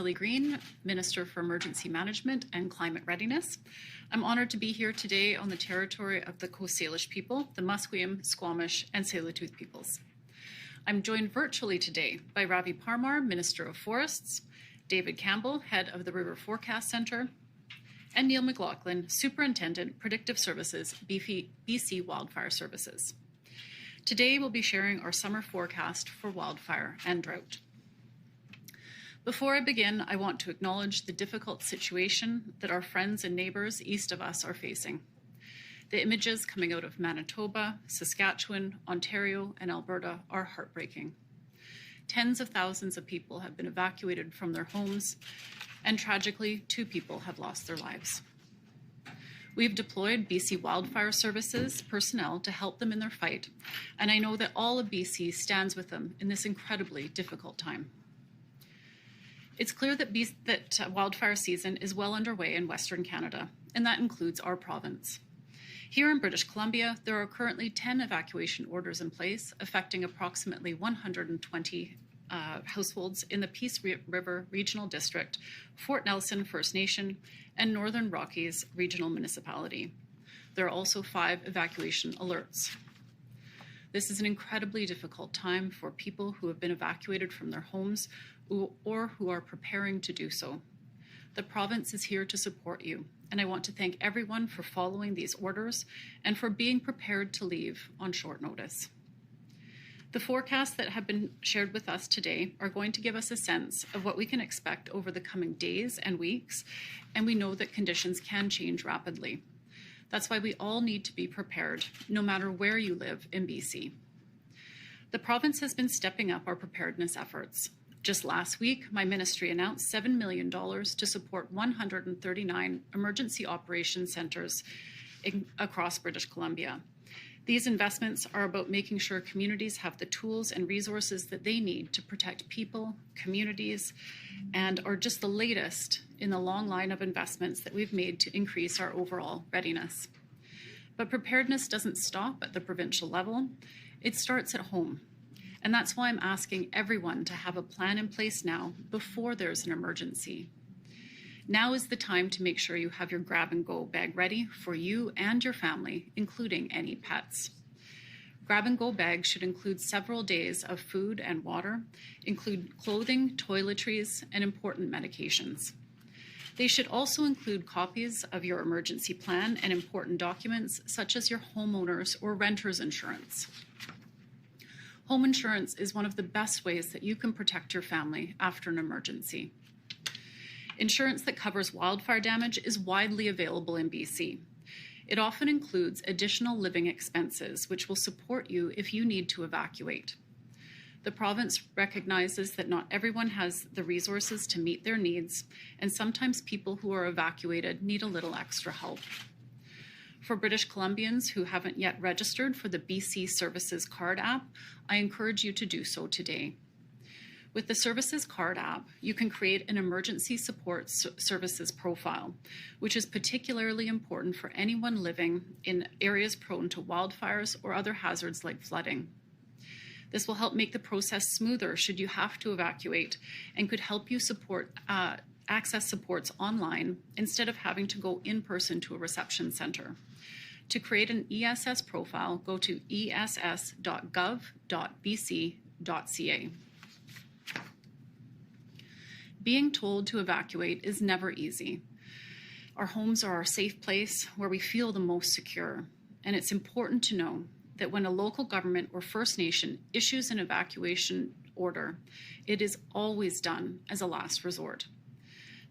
Kelly Greene, Minister for Emergency Management and Climate Readiness. I'm honoured to be here today on the territory of the Coast Salish people, the Musqueam, Squamish and Tsleil-Waututh peoples. I'm joined virtually today by Ravi Parmar, Minister of Forests, David Campbell, Head of the River Forecast Centre, and Neil McLaughlin, Superintendent, Predictive Services, BC Wildfire Services. Today we'll be sharing our summer forecast for wildfire and drought. Before I begin, I want to acknowledge the difficult situation that our friends and neighbours east of us are facing. The images coming out of Manitoba, Saskatchewan, Ontario, and Alberta are heartbreaking. Tens of thousands of people have been evacuated from their homes, and tragically, 2 people have lost their lives. We've deployed BC Wildfire Services personnel to help them in their fight, and I know that all of BC stands with them in this incredibly difficult time. It's clear that wildfire season is well underway in Western Canada, and that includes our province. Here in British Columbia, there are currently 10 evacuation orders in place, affecting approximately 120 households in the Peace River Regional District, Fort Nelson First Nation, and Northern Rockies Regional Municipality. There are also 5 evacuation alerts. This is an incredibly difficult time for people who have been evacuated from their homes or who are preparing to do so. The province is here to support you, and I want to thank everyone for following these orders and for being prepared to leave on short notice. The forecasts that have been shared with us today are going to give us a sense of what we can expect over the coming days and weeks, and we know that conditions can change rapidly. That's why we all need to be prepared, no matter where you live in BC. The province has been stepping up our preparedness efforts. Just last week, my ministry announced $7 million to support 139 emergency operations centres across British Columbia. These investments are about making sure communities have the tools and resources that they need to protect people, communities, and are just the latest in the long line of investments that we've made to increase our overall readiness. But preparedness doesn't stop at the provincial level. It starts at home. And that's why I'm asking everyone to have a plan in place now before there's an emergency. Now is the time to make sure you have your grab-and-go bag ready for you and your family, including any pets. Grab-and-go bags should include several days of food and water, include clothing, toiletries, and important medications. They should also include copies of your emergency plan and important documents, such as your homeowner's or renter's insurance. Home insurance is one of the best ways that you can protect your family after an emergency. Insurance that covers wildfire damage is widely available in BC. It often includes additional living expenses, which will support you if you need to evacuate. The province recognizes that not everyone has the resources to meet their needs, and sometimes people who are evacuated need a little extra help. For British Columbians who haven't yet registered for the BC Services Card app, I encourage you to do so today. With the Services Card app, you can create an emergency support services profile, which is particularly important for anyone living in areas prone to wildfires or other hazards like flooding. This will help make the process smoother should you have to evacuate and could help you access supports online instead of having to go in person to a reception centre. To create an ESS profile, go to ess.gov.bc.ca. Being told to evacuate is never easy. Our homes are our safe place where we feel the most secure, and it's important to know that when a local government or First Nation issues an evacuation order, it is always done as a last resort.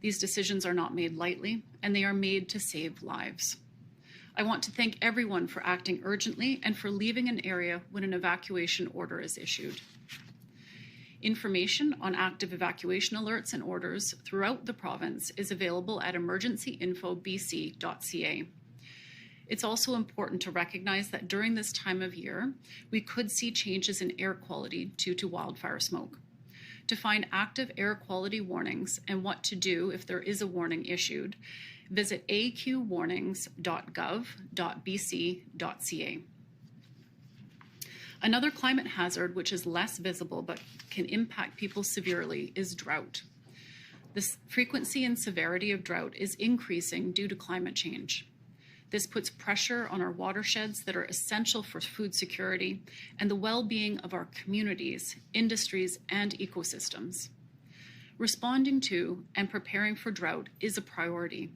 These decisions are not made lightly, and they are made to save lives. I want to thank everyone for acting urgently and for leaving an area when an evacuation order is issued. Information on active evacuation alerts and orders throughout the province is available at emergencyinfobc.ca. It's also important to recognize that during this time of year, we could see changes in air quality due to wildfire smoke. To find active air quality warnings and what to do if there is a warning issued, visit aqwarnings.gov.bc.ca. Another climate hazard which is less visible but can impact people severely is drought. The frequency and severity of drought is increasing due to climate change. This puts pressure on our watersheds that are essential for food security and the well-being of our communities, industries, and ecosystems. Responding to and preparing for drought is a priority.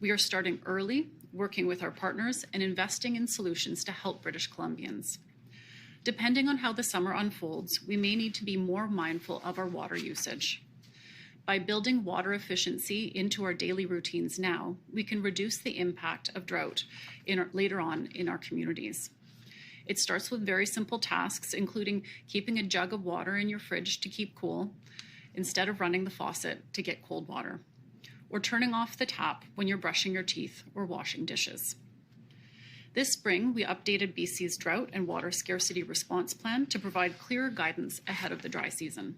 We are starting early, working with our partners, and investing in solutions to help British Columbians. Depending on how the summer unfolds, we may need to be more mindful of our water usage. By building water efficiency into our daily routines now, we can reduce the impact of drought later on in our communities. It starts with very simple tasks, including keeping a jug of water in your fridge to keep cool, instead of running the faucet to get cold water, or turning off the tap when you're brushing your teeth or washing dishes. This spring, we updated BC's drought and water scarcity response plan to provide clearer guidance ahead of the dry season.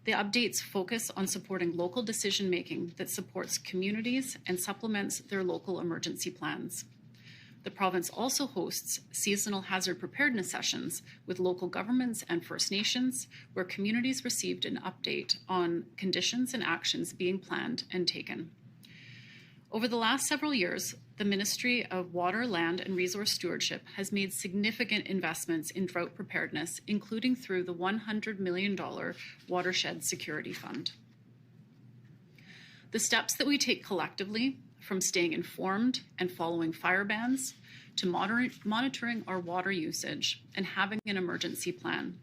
The updates focus on supporting local decision-making that supports communities and supplements their local emergency plans. The province also hosts seasonal hazard preparedness sessions with local governments and First Nations, where communities received an update on conditions and actions being planned and taken. Over the last several years, the Ministry of Water, Land and Resource Stewardship has made significant investments in drought preparedness, including through the $100 million Watershed Security Fund. The steps that we take collectively, from staying informed and following fire bans, to monitoring our water usage and having an emergency plan.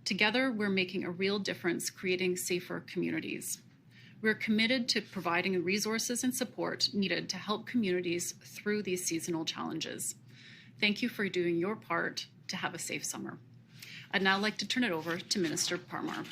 Together, we're making a real difference creating safer communities. We're committed to providing the resources and support needed to help communities through these seasonal challenges. Thank you for doing your part to have a safe summer. I'd now like to turn it over to Minister Parmar.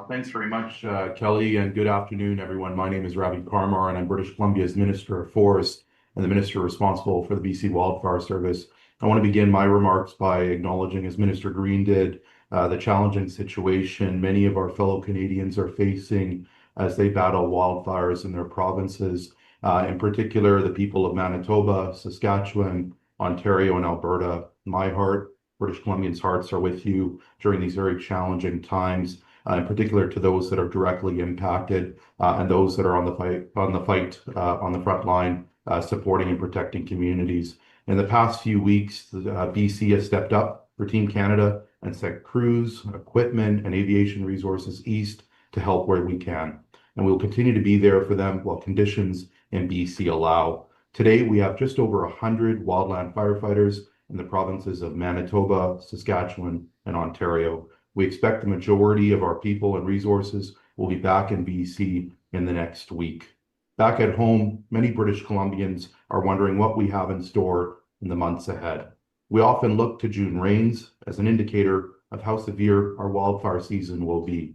Thanks very much, Kelly, and good afternoon, everyone. My name is Ravi Parmar, and I'm British Columbia's Minister of Forests and the Minister responsible for the BC Wildfire Service. I want to begin my remarks by acknowledging, as Minister Greene did, the challenging situation many of our fellow Canadians are facing as they battle wildfires in their provinces. In particular, the people of Manitoba, Saskatchewan, Ontario, and Alberta. My heart, British Columbians' hearts are with you during these very challenging times. In particular to those that are directly impacted and those that are on the front line, supporting and protecting communities. In the past few weeks, BC has stepped up for Team Canada and sent crews, equipment, and aviation resources east to help where we can. And we'll continue to be there for them while conditions in BC allow. Today, we have just over 100 wildland firefighters in the provinces of Manitoba, Saskatchewan, and Ontario. We expect the majority of our people and resources will be back in BC in the next week. Back at home, many British Columbians are wondering what we have in store in the months ahead. We often look to June rains as an indicator of how severe our wildfire season will be.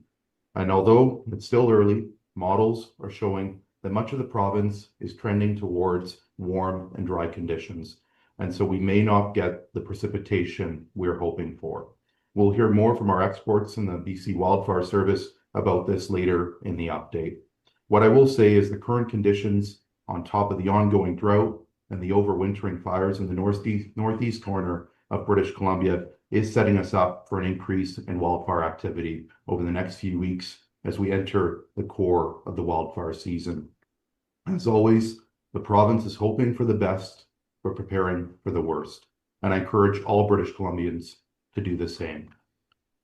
And although it's still early, models are showing that much of the province is trending towards warm and dry conditions. And so we may not get the precipitation we're hoping for. We'll hear more from our experts in the BC Wildfire Service about this later in the update. What I will say is the current conditions on top of the ongoing drought and the overwintering fires in the northeast corner of British Columbia is setting us up for an increase in wildfire activity over the next few weeks as we enter the core of the wildfire season. As always, the province is hoping for the best, but preparing for the worst. And I encourage all British Columbians to do the same.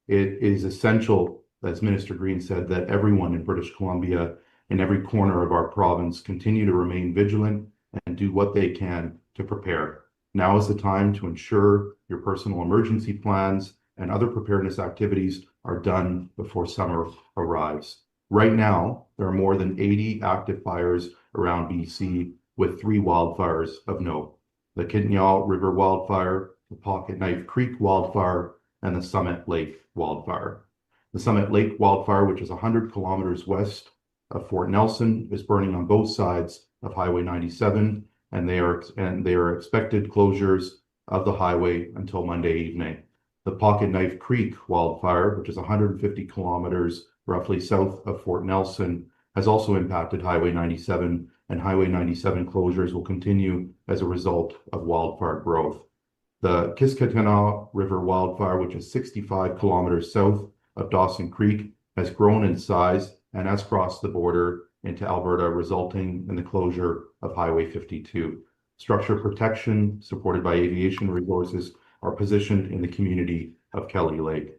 It is essential, as Minister Greene said, that everyone in British Columbia, in every corner of our province, continue to remain vigilant and do what they can to prepare. Now is the time to ensure your personal emergency plans and other preparedness activities are done before summer arrives. Right now, there are more than 80 active fires around BC, with 3 wildfires of note: the Kittinyall River wildfire, the Pocket Knife Creek wildfire, and the Summit Lake wildfire. The Summit Lake wildfire, which is 100 kilometers west of Fort Nelson, is burning on both sides of Highway 97, and they are expected closures of the highway until Monday evening. The Pocket Knife Creek wildfire, which is 150 kilometers roughly south of Fort Nelson, has also impacted Highway 97, and Highway 97 closures will continue as a result of wildfire growth. The Kiskatinaw River wildfire, which is 65 kilometers south of Dawson Creek has grown in size and has crossed the border into Alberta, resulting in the closure of Highway 52. Structure protection, supported by aviation resources, are positioned in the community of Kelly Lake.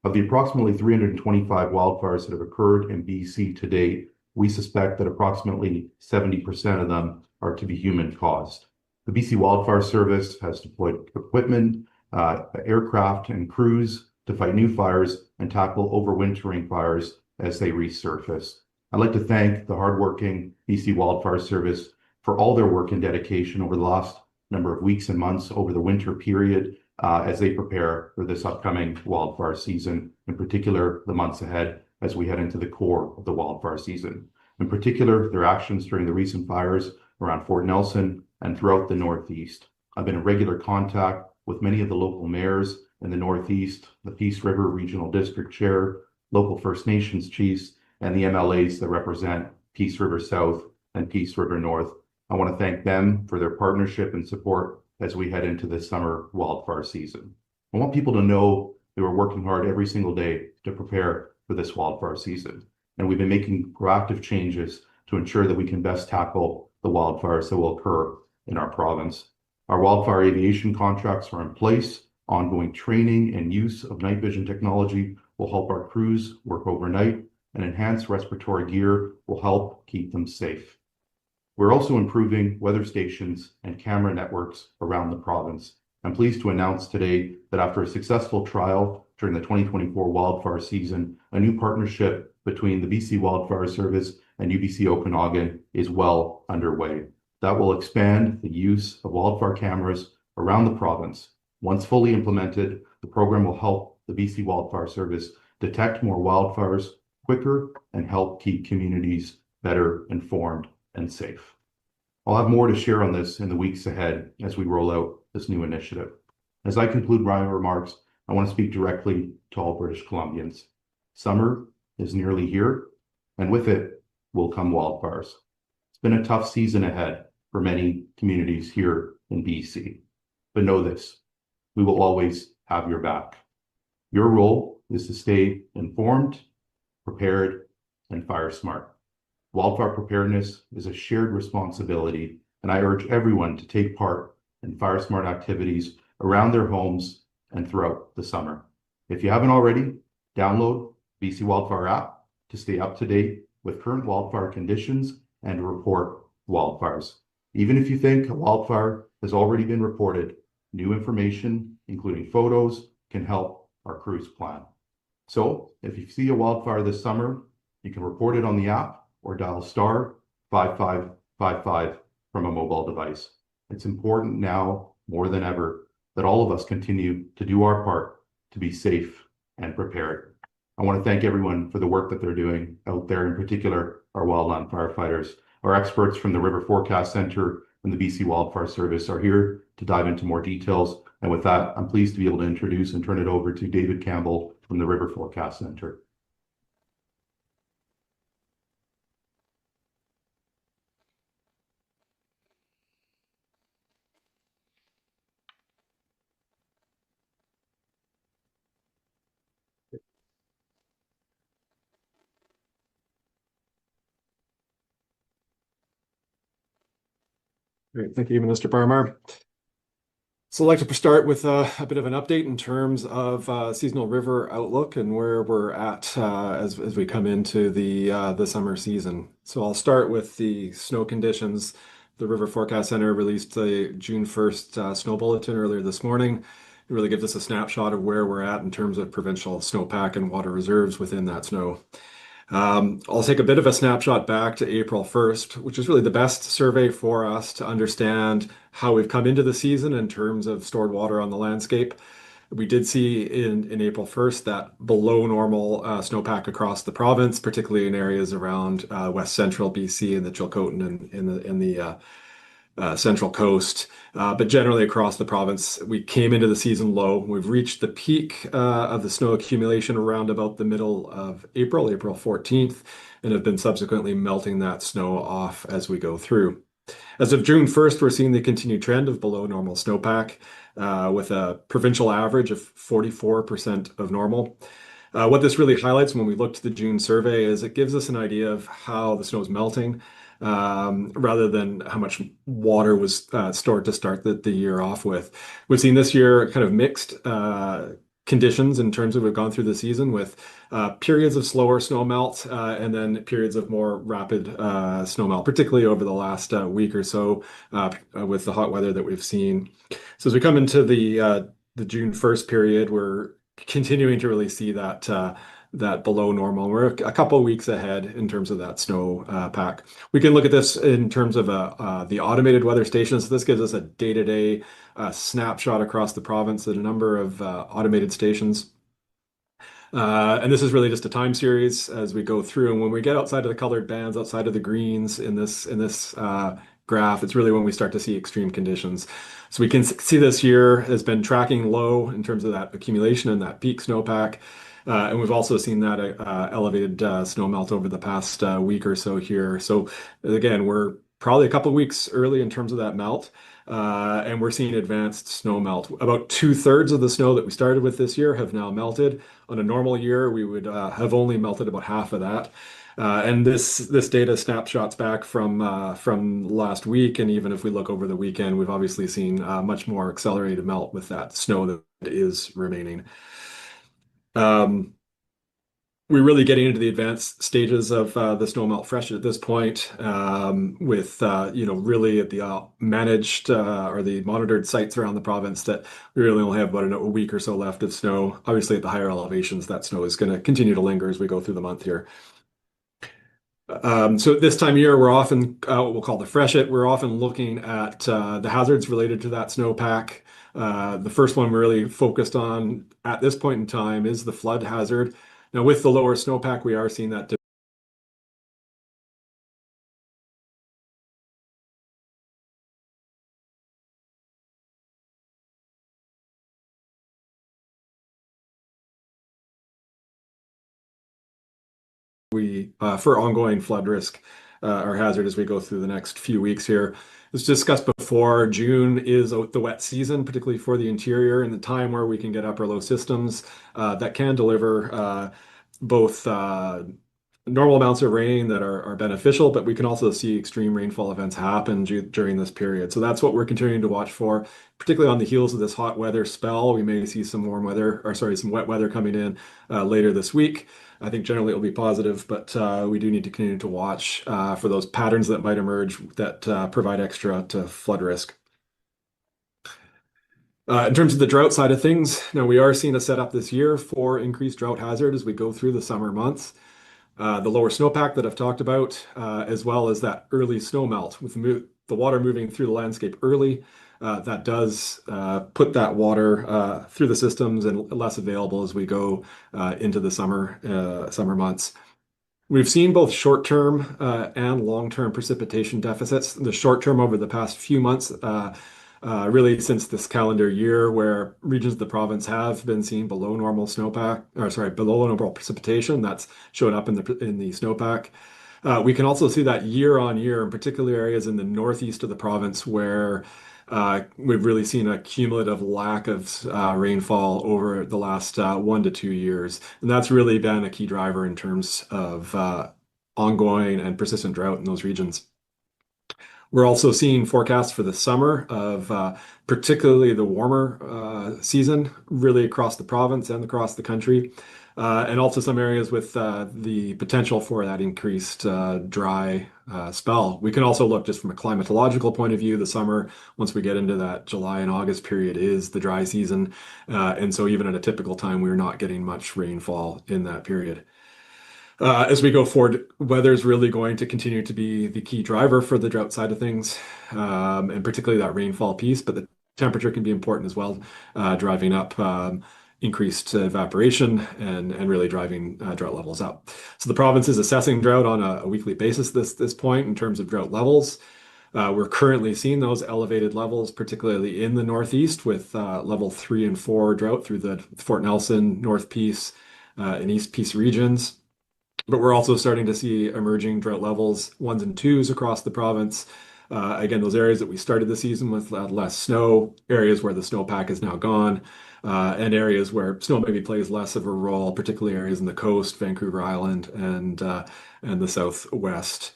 Of the approximately 325 wildfires that have occurred in BC to date, we suspect that approximately 70% of them are to be human caused. The BC Wildfire Service has deployed equipment, aircraft, and crews to fight new fires and tackle overwintering fires as they resurface. I'd like to thank the hardworking BC Wildfire Service for all their work and dedication over the last number of weeks and months over the winter period as they prepare for this upcoming wildfire season, in particular the months ahead as we head into the core of the wildfire season. In particular, their actions during the recent fires around Fort Nelson and throughout the Northeast. I've been in regular contact with many of the local mayors in the Northeast, the Peace River Regional District Chair, local First Nations chiefs, and the MLAs that represent Peace River South and Peace River North. I want to thank them for their partnership and support as we head into this summer wildfire season. I want people to know that we're working hard every single day to prepare for this wildfire season. And we've been making proactive changes to ensure that we can best tackle the wildfires that will occur in our province. Our wildfire aviation contracts are in place. Ongoing training and use of night vision technology will help our crews work overnight, and enhanced respiratory gear will help keep them safe. We're also improving weather stations and camera networks around the province. I'm pleased to announce today that after a successful trial during the 2024 wildfire season, a new partnership between the BC Wildfire Service and UBC Okanagan is well underway. That will expand the use of wildfire cameras around the province. Once fully implemented, the program will help the BC Wildfire Service detect more wildfires quicker and help keep communities better informed and safe. I'll have more to share on this in the weeks ahead as we roll out this new initiative. As I conclude my remarks, I want to speak directly to all British Columbians. Summer is nearly here, and with it will come wildfires. It's been a tough season ahead for many communities here in BC, but know this, we will always have your back. Your role is to stay informed, prepared, and fire smart. Wildfire preparedness is a shared responsibility, and I urge everyone to take part in fire smart activities around their homes and throughout the summer. If you haven't already, download BC Wildfire app to stay up to date with current wildfire conditions and to report wildfires. Even if you think a wildfire has already been reported, new information, including photos, can help our crews plan. So if you see a wildfire this summer, you can report it on the app or dial star 5555 from a mobile device. It's important now more than ever that all of us continue to do our part to be safe and prepared. I want to thank everyone for the work that they're doing out there, in particular our wildland firefighters. Our experts from the River Forecast Centre and the BC Wildfire Service are here to dive into more details. And with that, I'm pleased to be able to introduce and turn it over to David Campbell from the River Forecast Centre. Great. Thank you, Minister Parmar. So I'd like to start with a bit of an update in terms of seasonal river outlook and where we're at as we come into the summer season. So I'll start with the snow conditions. The River Forecast Center released the June 1st snow bulletin earlier this morning. It really gives us a snapshot of where we're at in terms of provincial snowpack and water reserves within that snow. I'll take a bit of a snapshot back to April 1st, which is really the best survey for us to understand how we've come into the season in terms of stored water on the landscape. We did see in April 1st that below normal snowpack across the province, particularly in areas around west central BC and the Chilcotin and in the Central Coast. But generally across the province, we came into the season low. We've reached the peak of the snow accumulation around about the middle of April 14th, and have been subsequently melting that snow off as we go through. As of June 1st, we're seeing the continued trend of below normal snowpack with a provincial average of 44% of normal. What this really highlights when we look to the June survey is it gives us an idea of how the snow is melting, rather than how much water was stored to start the year off with. We've seen this year kind of mixed conditions in terms of we've gone through the season with periods of slower snow melt, and then periods of more rapid snow melt, particularly over the last week or so with the hot weather that we've seen. So as we come into the June 1st period, we're continuing to really see that below normal. We're a couple of weeks ahead in terms of that snow pack. We can look at this in terms of the automated weather stations. This gives us a day-to-day snapshot across the province at a number of automated stations. And this is really just a time series as we go through. And when we get outside of the colored bands, outside of the greens in this graph, it's really when we start to see extreme conditions. So we can see this year has been tracking low in terms of that accumulation and that peak snowpack. And we've also seen that elevated snow melt over the past week or so here. So again, we're probably a couple of weeks early in terms of that melt. And we're seeing advanced snow melt. About 2/3 of the snow that we started with this year have now melted. On a normal year, we would have only melted about half of that. And this data snapshots back from last week, and even if we look over the weekend, we've obviously seen much more accelerated melt with that snow that is remaining. We're really getting into the advanced stages of the snow melt freshet at this point, with really at the managed or the monitored sites around the province that we really only have about a week or so left of snow. Obviously, at the higher elevations, that snow is going to continue to linger as we go through the month here. So this time of year, we're often what we'll call the freshet. We're often looking at the hazards related to that snowpack. The first one we're really focused on at this point in time is the flood hazard. Now, with the lower snowpack, we are seeing that for ongoing flood risk or hazard as we go through the next few weeks here. As discussed before, June is the wet season, particularly for the interior, and the time where we can get upper low systems that can deliver both normal amounts of rain that are beneficial, but we can also see extreme rainfall events happen during this period. So that's what we're continuing to watch for, particularly on the heels of this hot weather spell. We may see some some wet weather coming in later this week. I think generally it'll be positive, but we do need to continue to watch for those patterns that might emerge that provide extra to flood risk. In terms of the drought side of things, now we are seeing a setup this year for increased drought hazard as we go through the summer months. The lower snowpack that I've talked about, as well as that early snow melt with the water moving through the landscape early, that does put that water through the systems and less available as we go into the summer months. We've seen both short-term and long-term precipitation deficits. The short-term over the past few months, really since this calendar year, where regions of the province have been seeing below normal below normal precipitation that's showing up in the snowpack. We can also see that year on year, in particular areas in the northeast of the province where we've really seen a cumulative lack of rainfall over the last 1 to 2 years. And that's really been a key driver in terms of ongoing and persistent drought in those regions. We're also seeing forecasts for the summer of particularly the warmer season, really across the province and across the country, and also some areas with the potential for that increased dry spell. We can also look just from a climatological point of view. The summer, once we get into that July and August period, is the dry season. And so even at a typical time, we're not getting much rainfall in that period. As we go forward, weather is really going to continue to be the key driver for the drought side of things, and particularly that rainfall piece, but the temperature can be important as well, driving up increased evaporation and really driving drought levels up. So the province is assessing drought on a weekly basis this point in terms of drought levels. We're currently seeing those elevated levels, particularly in the northeast with level 3 and 4 drought through the Fort Nelson, North Peace, and East Peace regions. But we're also starting to see emerging drought levels 1s and 2s across the province. Again, those areas that we started the season with less snow, areas where the snowpack is now gone. and areas where snow maybe plays less of a role, particularly areas in the coast, Vancouver Island, and the southwest.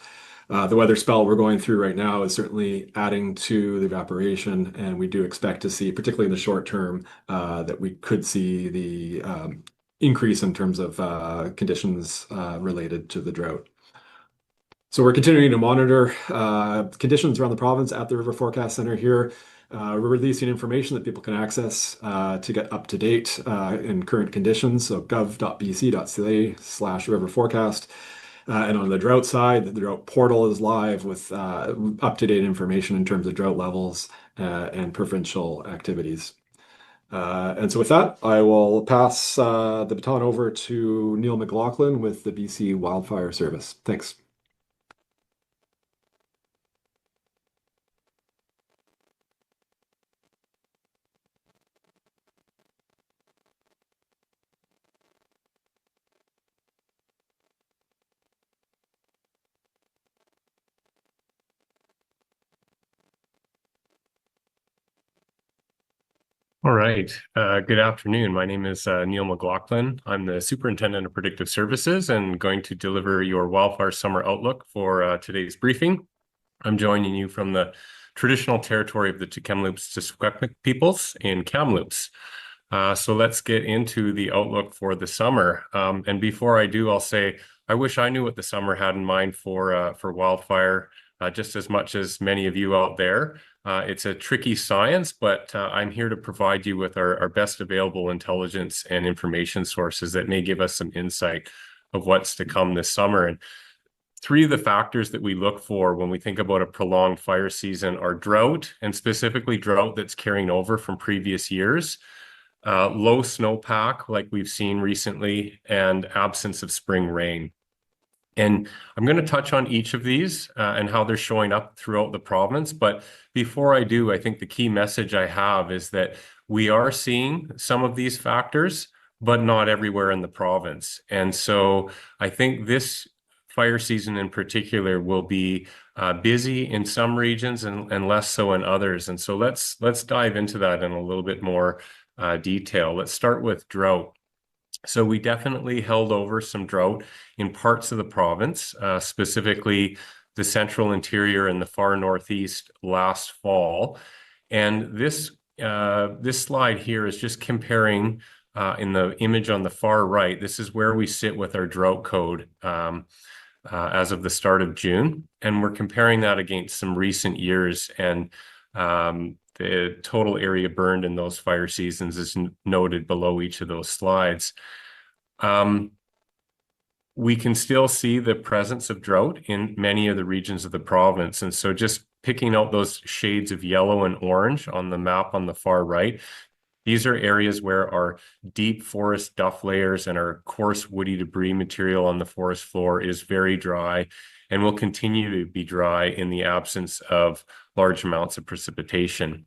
The weather spell we're going through right now is certainly adding to the evaporation, and we do expect to see, particularly in the short term, that we could see the increase in terms of conditions related to the drought. So we're continuing to monitor conditions around the province at the River Forecast Center here. We're releasing information that people can access to get up to date in current conditions. So gov.bc.ca/river forecast. And on the drought side, the drought portal is live with up-to-date information in terms of drought levels and provincial activities. And so with that, I will pass the baton over to Neil McLaughlin with the BC Wildfire Service. Thanks. All right. Good afternoon. My name is Neil McLaughlin. I'm the Superintendent of Predictive Services and going to deliver your wildfire summer outlook for today's briefing. I'm joining you from the traditional territory of the Tk'emlúps peoples in Kamloops. So let's get into the outlook for the summer. And before I do, I'll say I wish I knew what the summer had in mind for wildfire, just as much as many of you out there. It's a tricky science, but I'm here to provide you with our best available intelligence and information sources that may give us some insight of what's to come this summer. And three of the factors that we look for when we think about a prolonged fire season are drought, and specifically drought that's carrying over from previous years, low snowpack like we've seen recently, and absence of spring rain. And I'm going to touch on each of these and how they're showing up throughout the province. But before I do, I think the key message I have is that we are seeing some of these factors, but not everywhere in the province. And so I think this fire season in particular will be busy in some regions and less so in others. And so let's dive into that in a little bit more detail. Let's start with drought. So we definitely held over some drought in parts of the province, specifically the central interior and the far northeast last fall. And this slide here is just comparing in the image on the far right. This is where we sit with our drought code as of the start of June. And we're comparing that against some recent years. And the total area burned in those fire seasons is noted below each of those slides. We can still see the presence of drought in many of the regions of the province. And so just picking out those shades of yellow and orange on the map on the far right, these are areas where our deep forest duff layers and our coarse woody debris material on the forest floor is very dry and will continue to be dry in the absence of large amounts of precipitation.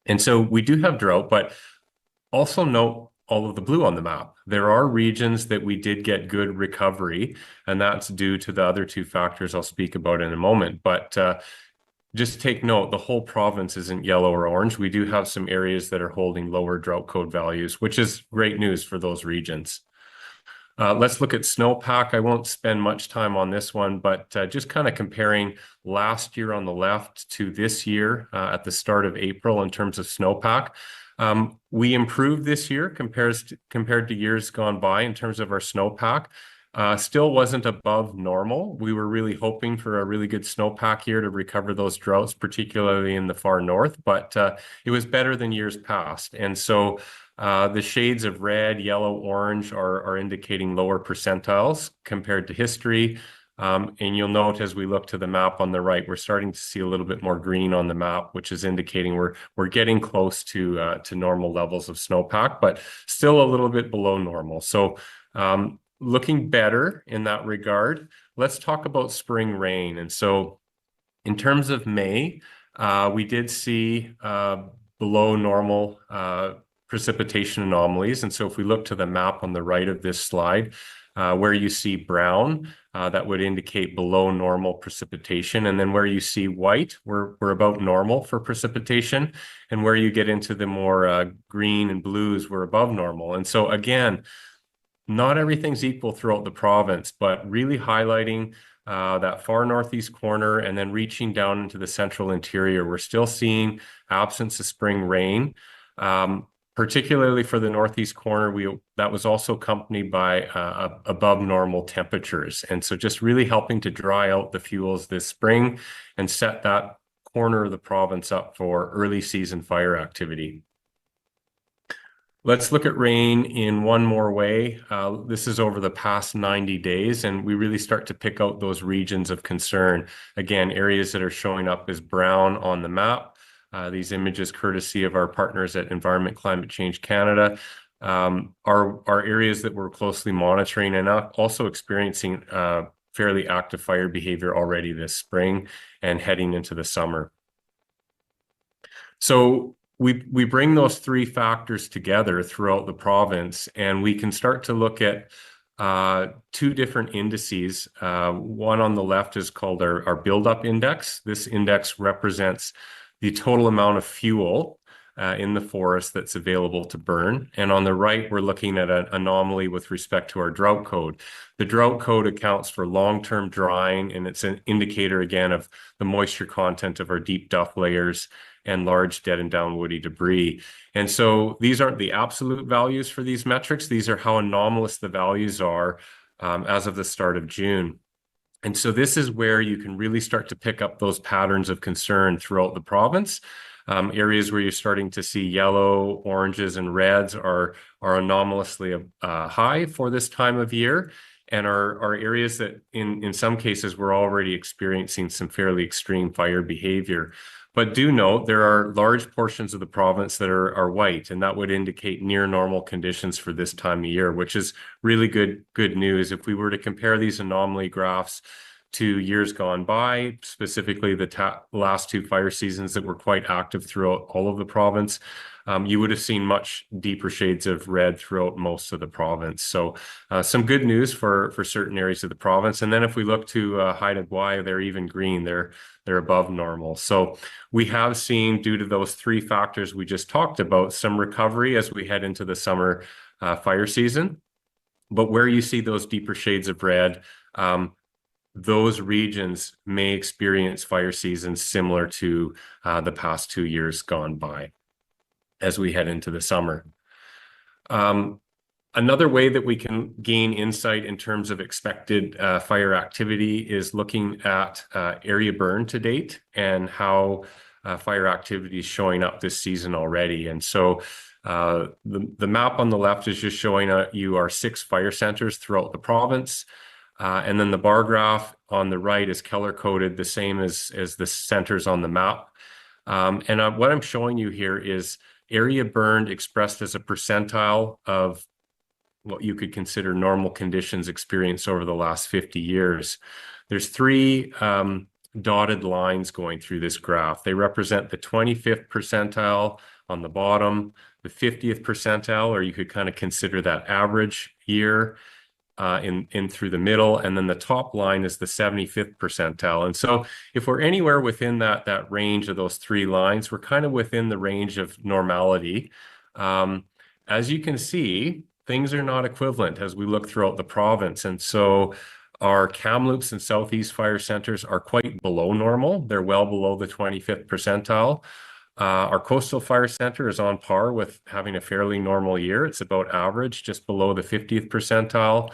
And so we do have drought, but also note all of the blue on the map. There are regions that we did get good recovery, and that's due to the other two factors I'll speak about in a moment. But just take note, the whole province isn't yellow or orange. We do have some areas that are holding lower drought code values, which is great news for those regions. Let's look at snowpack. I won't spend much time on this one, but just kind of comparing last year on the left to this year at the start of April in terms of snowpack. We improved this year compared to years gone by in terms of our snowpack. Still wasn't above normal. We were really hoping for a really good snowpack year to recover those droughts, particularly in the far north, but it was better than years past. And so the shades of red, yellow, orange are indicating lower percentiles compared to history. And you'll note as we look to the map on the right, we're starting to see a little bit more green on the map, which is indicating we're getting close to normal levels of snowpack, but still a little bit below normal. So looking better in that regard. Let's talk about spring rain. And so in terms of May, we did see below normal precipitation anomalies. And so if we look to the map on the right of this slide, Where you see brown, that would indicate below normal precipitation. And then where you see white, we're about normal for precipitation. And where you get into the more green and blues, we're above normal. And so again, not everything's equal throughout the province, but really highlighting that far northeast corner and then reaching down into the central interior. We're still seeing absence of spring rain. Particularly for the northeast corner, that was also accompanied by above normal temperatures. And so just really helping to dry out the fuels this spring and set that corner of the province up for early season fire activity. Let's look at rain in one more way. This is over the past 90 days, and we really start to pick out those regions of concern. Again, areas that are showing up as brown on the map. These images, courtesy of our partners at Environment Climate Change Canada, are areas that we're closely monitoring and also experiencing fairly active fire behavior already this spring and heading into the summer. So we bring those three factors together throughout the province, and we can start to look at two different indices. One on the left is called our buildup index. This index represents the total amount of fuel in the forest that's available to burn. And on the right, we're looking at an anomaly with respect to our drought code. The drought code accounts for long-term drying, and it's an indicator, again, of the moisture content of our deep duff layers and large dead and down woody debris. And so these aren't the absolute values for these metrics. These are how anomalous the values are as of the start of June. And so this is where you can really start to pick up those patterns of concern throughout the province. Areas where you're starting to see yellow, oranges, and reds are anomalously high for this time of year, and are areas that in some cases we're already experiencing some fairly extreme fire behavior. But do note there are large portions of the province that are white, and that would indicate near normal conditions for this time of year, which is really good news. If we were to compare these anomaly graphs to years gone by, specifically the last two fire seasons that were quite active throughout all of the province, you would have seen much deeper shades of red throughout most of the province. So some good news for certain areas of the province. And then if we look to Haida Gwaii, they're even green. They're above normal. So we have seen, due to those three factors we just talked about, some recovery as we head into the summer fire season. But where you see those deeper shades of red, those regions may experience fire seasons similar to the past 2 years gone by as we head into the summer. Another way that we can gain insight in terms of expected fire activity is looking at area burn to date and how fire activity is showing up this season already. And so the map on the left is just showing you our 6 fire centers throughout the province. And then the bar graph on the right is color-coded, the same as the centers on the map. And what I'm showing you here is area burned expressed as a percentile of what you could consider normal conditions experienced over the last 50 years. There's 3 dotted lines going through this graph. They represent the 25th percentile on the bottom, the 50th percentile, or you could kind of consider that average year, in through the middle, and then the top line is the 75th percentile. And so if we're anywhere within that range of those 3 lines, we're kind of within the range of normality. As you can see, things are not equivalent as we look throughout the province. And so our Kamloops and Southeast fire centers are quite below normal. They're well below the 25th percentile. Our Coastal Fire Center is on par with having a fairly normal year. It's about average, just below the 50th percentile.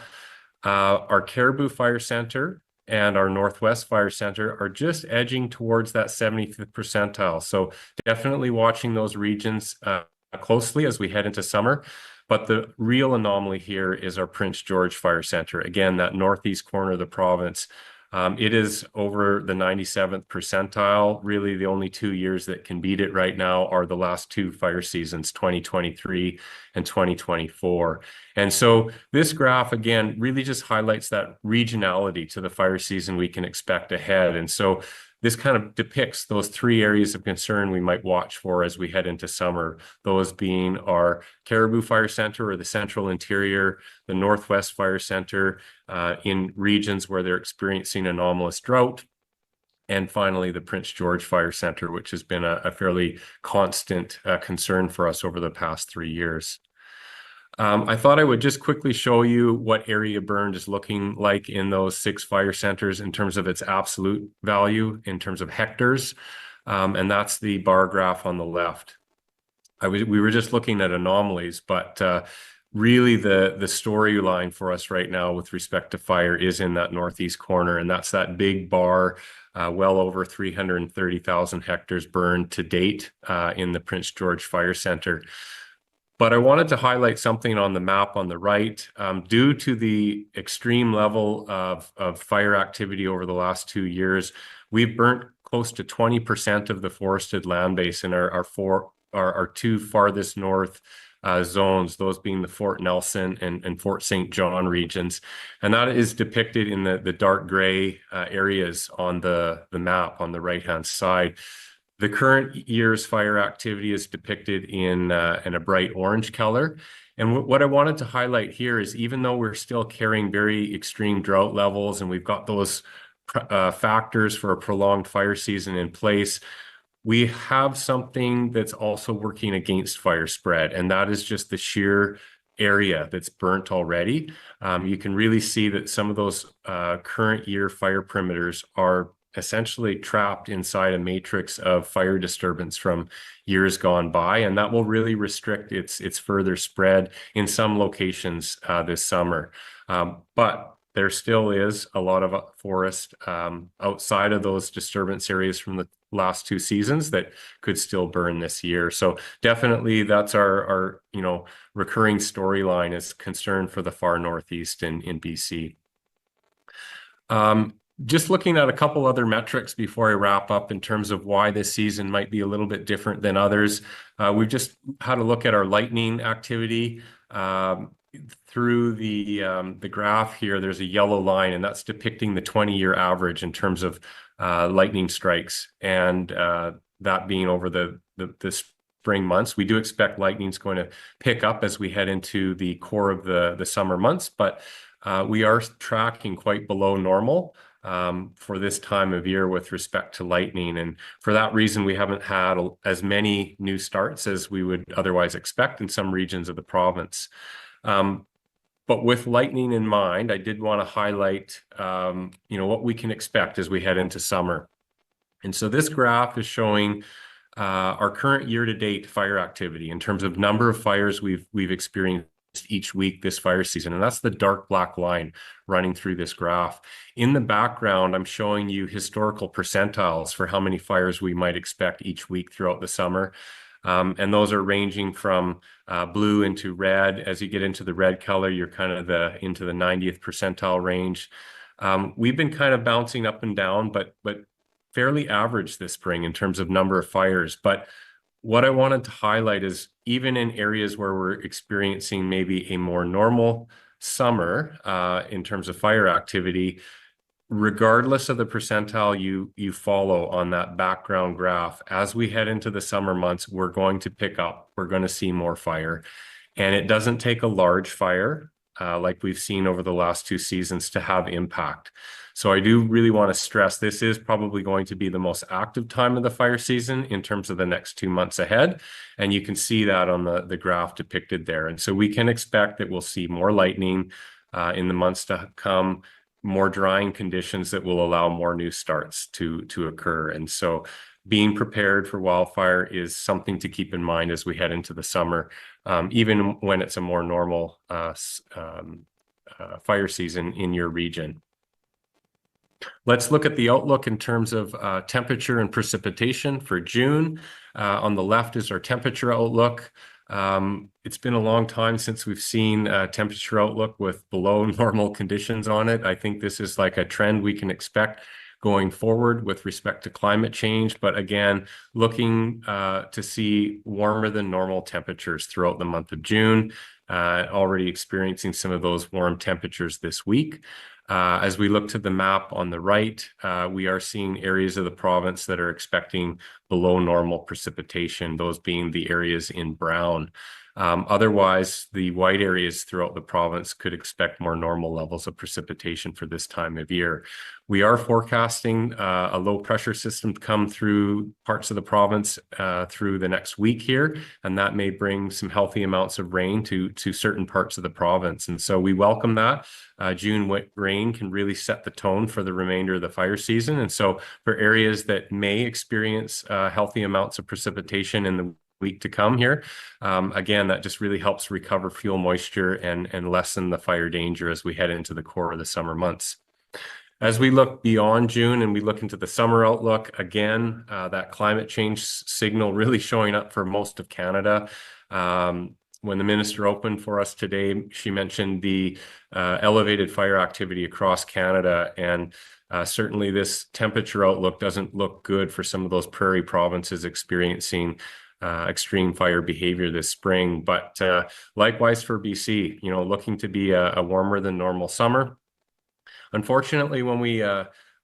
Our Caribou Fire Center and our Northwest Fire Center are just edging towards that 75th percentile. So definitely watching those regions closely as we head into summer. But the real anomaly here is our Prince George Fire Center. Again, that northeast corner of the province. It is over the 97th percentile. Really, the only 2 years that can beat it right now are the last 2 fire seasons, 2023 and 2024. And so this graph, again, really just highlights that regionality to the fire season we can expect ahead. And so this kind of depicts those three areas of concern we might watch for as we head into summer, those being our Caribou Fire Center or the Central Interior, the Northwest Fire Center in regions where they're experiencing anomalous drought, and finally, the Prince George Fire Center, which has been a fairly constant concern for us over the past 3 years. I thought I would just quickly show you what area burned is looking like in those 6 fire centers in terms of its absolute value, in terms of hectares, and that's the bar graph on the left. We were just looking at anomalies, but really the storyline for us right now with respect to fire is in that northeast corner, and that's that big bar, well over 330,000 hectares burned to date in the Prince George Fire Center. But I wanted to highlight something on the map on the right. Due to the extreme level of fire activity over the last 2 years, we've burnt close to 20% of the forested land base in our 2 farthest north zones, those being the Fort Nelson and Fort St. John regions. And that is depicted in the dark gray areas on the map on the right-hand side. The current year's fire activity is depicted in a bright orange color. And what I wanted to highlight here is even though we're still carrying very extreme drought levels and we've got those factors for a prolonged fire season in place, we have something that's also working against fire spread, and that is just the sheer area that's burnt already. You can really see that some of those current year fire perimeters are essentially trapped inside a matrix of fire disturbance from years gone by, and that will really restrict its further spread in some locations this summer. But there still is a lot of forest outside of those disturbance areas from the last 2 seasons that could still burn this year. So definitely that's our recurring storyline is concern for the far northeast in BC. Just looking at a couple other metrics before I wrap up in terms of why this season might be a little bit different than others. We've just had a look at our lightning activity. Through the graph here, there's a yellow line, and that's depicting the 20-year average in terms of lightning strikes, and that being over the spring months. We do expect lightning's going to pick up as we head into the core of the summer months, but we are tracking quite below normal for this time of year with respect to lightning. And for that reason, we haven't had as many new starts as we would otherwise expect in some regions of the province. But with lightning in mind, I did want to highlight, what we can expect as we head into summer. And so this graph is showing our current year-to-date fire activity in terms of number of fires we've experienced each week this fire season. And that's the dark black line running through this graph. In the background, I'm showing you historical percentiles for how many fires we might expect each week throughout the summer. And those are ranging from blue into red. As you get into the red color, you're kind of into the 90th percentile range. We've been kind of bouncing up and down, but fairly average this spring in terms of number of fires. But what I wanted to highlight is even in areas where we're experiencing maybe a more normal summer in terms of fire activity, regardless of the percentile you follow on that background graph, as we head into the summer months, we're going to pick up, we're going to see more fire. And it doesn't take a large fire like we've seen over the last 2 seasons to have impact. So I do really want to stress this is probably going to be the most active time of the fire season in terms of the next 2 months ahead. And you can see that on the graph depicted there. And so we can expect that we'll see more lightning in the months to come, more drying conditions that will allow more new starts to occur. And so being prepared for wildfire is something to keep in mind as we head into the summer, even when it's a more normal fire season in your region. Let's look at the outlook in terms of temperature and precipitation for June. On the left is our temperature outlook. It's been a long time since we've seen a temperature outlook with below normal conditions on it. I think this is like a trend we can expect going forward with respect to climate change. But again, looking to see warmer than normal temperatures throughout the month of June, already experiencing some of those warm temperatures this week. As we look to the map on the right, we are seeing areas of the province that are expecting below normal precipitation, those being the areas in brown. Otherwise, the white areas throughout the province could expect more normal levels of precipitation for this time of year. We are forecasting a low pressure system to come through parts of the province through the next week here, and that may bring some healthy amounts of rain to certain parts of the province. And so we welcome that. June rain can really set the tone for the remainder of the fire season. And so for areas that may experience healthy amounts of precipitation in the week to come here, again, that just really helps recover fuel moisture and lessen the fire danger as we head into the core of the summer months. As we look beyond June and we look into the summer outlook, again, that climate change signal really showing up for most of Canada. When the minister opened for us today, she mentioned the elevated fire activity across Canada, and certainly this temperature outlook doesn't look good for some of those prairie provinces experiencing extreme fire behavior this spring. But likewise for BC, looking to be a warmer than normal summer. Unfortunately, when we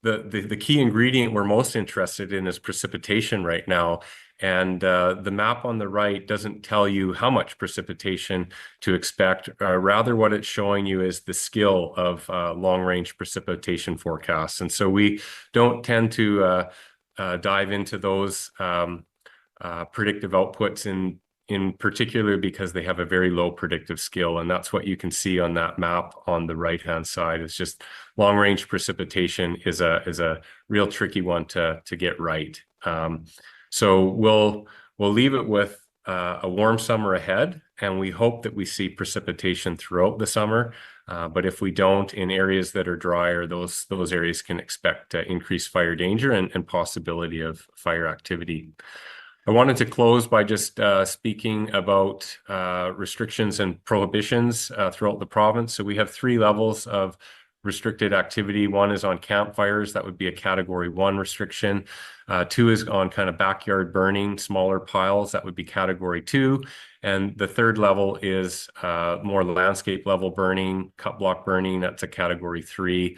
the key ingredient we're most interested in is precipitation right now. And the map on the right doesn't tell you how much precipitation to expect. Rather, what it's showing you is the skill of long-range precipitation forecasts. And so we don't tend to dive into those predictive outputs in particular because they have a very low predictive skill. And that's what you can see on that map on the right-hand side. It's just long-range precipitation is a real tricky one to get right. So we'll leave it with a warm summer ahead, and we hope that we see precipitation throughout the summer. But if we don't, in areas that are drier, those areas can expect increased fire danger and possibility of fire activity. I wanted to close by just speaking about restrictions and prohibitions throughout the province. So we have 3 levels of restricted activity. 1 is on campfires. That would be a Category 1 restriction. 2 is on kind of backyard burning, smaller piles. That would be Category 2. And the 3rd level is more landscape level burning, cut block burning. That's a Category 3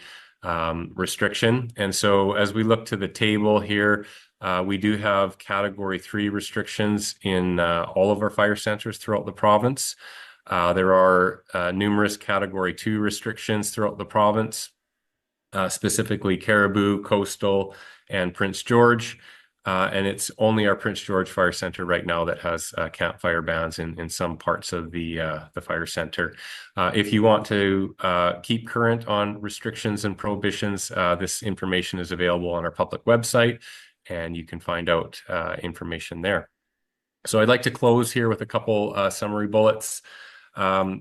restriction. And so as we look to the table here, we do have Category 3 restrictions in all of our fire centers throughout the province. There are numerous Category 2 restrictions throughout the province, specifically Caribou, Coastal, and Prince George. And it's only our Prince George Fire Center right now that has campfire bans in some parts of the fire center. If you want to keep current on restrictions and prohibitions, this information is available on our public website, and you can find out information there. So I'd like to close here with a couple summary bullets.